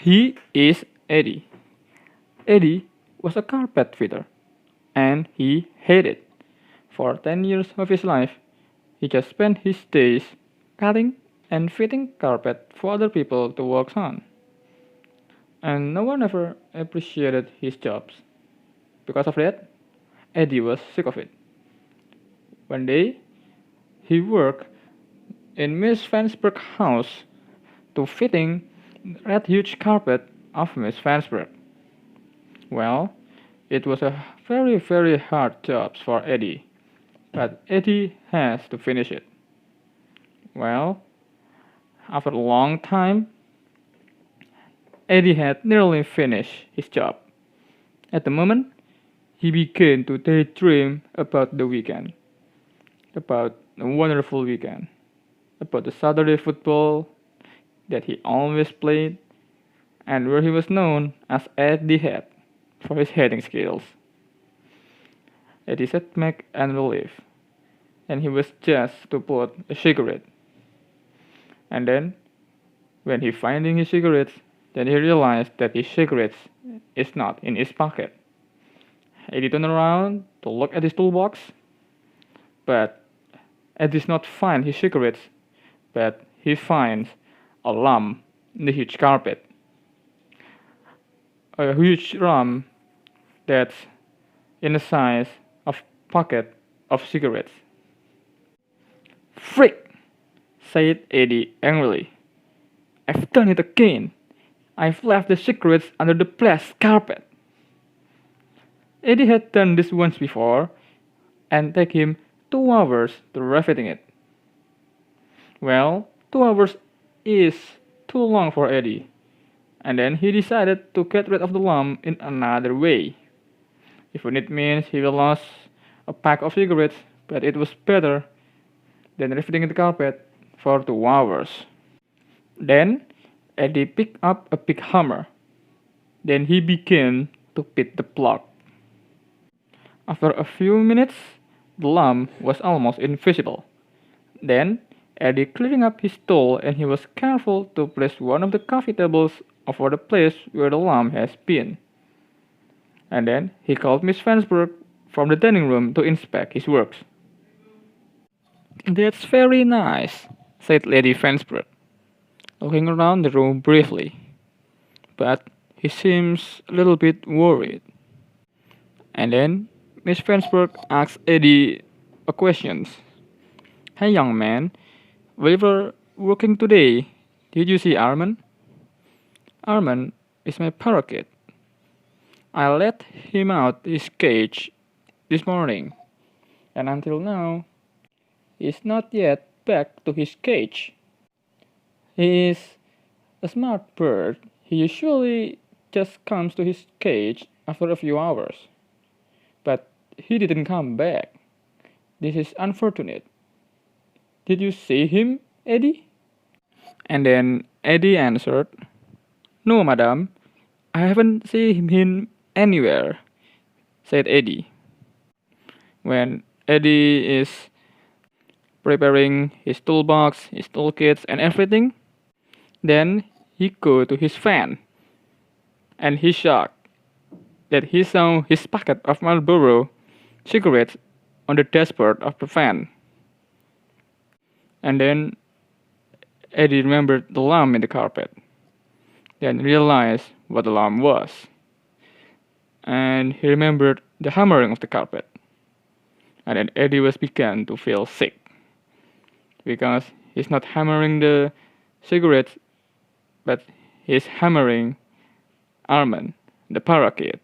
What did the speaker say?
He is Eddie. Eddie was a carpet fitter, and he hated it. For 10 years of his life, he just spent his days cutting and fitting carpet for other people to work on. And no one ever appreciated his jobs. Because of that, Eddie was sick of it. One day, he worked in Miss Fansburg's house to fitting that huge carpet of Miss Fansburg. Well, it was a very hard job for Eddie, but Eddie has to finish it. Well, after a long time, Eddie had nearly finished his job. At the moment, he began to daydream about the weekend, about a wonderful weekend, about the Saturday football that he always played, and where he was known as Eddie Head for his heading skills. Eddie sat back and relieved, and he was just to put a cigarette. And then, when he finding his cigarettes, then he realized that his cigarettes is not in his pocket. Eddie turned around to look at his toolbox, but Eddie does not find his cigarettes, but he finds a lump in the huge carpet. A huge lump that's in the size of pocket of cigarettes. "Freak!" said Eddie angrily. "I've done it again. I've left the cigarettes under the blessed carpet." Eddie had done this once before, and take him 2 hours to refitting it. Well, 2 hours is too long for Eddie, and then he decided to get rid of the lump in another way. Even it means he will lose a pack of cigarettes, but it was better than refitting the carpet for 2 hours. Then Eddie picked up a big hammer. Then he began to beat the block. After a few minutes, the lump was almost invisible. Then Eddie clearing up his tool, and he was careful to place one of the coffee tables over the place where the lump has been. And then he called Miss Fansburg from the dining room to inspect his works. "That's very nice," said Lady Fansburg, looking around the room briefly. But he seems a little bit worried. And then Miss Fansburg asked Eddie a question. "Hey young man, we were working today. Did you see Armand?" "Armand is my parakeet. I let him out his cage this morning, and until now, he's not yet back to his cage. He is a smart bird. He usually just comes to his cage after a few hours. But he didn't come back. This is unfortunate. Did you see him, Eddie?" And then Eddie answered, "No, madam, I haven't seen him anywhere," said Eddie. When Eddie is preparing his toolbox, his toolkits, and everything, then he go to his fan, and he shocked that he saw his packet of Marlboro cigarettes on the dashboard of the fan. And then Eddie remembered the lump in the carpet, then realized what the lump was. And he remembered the hammering of the carpet. And then Eddie was began to feel sick, because he's not hammering the cigarettes, but he's hammering Armand, the parakeet.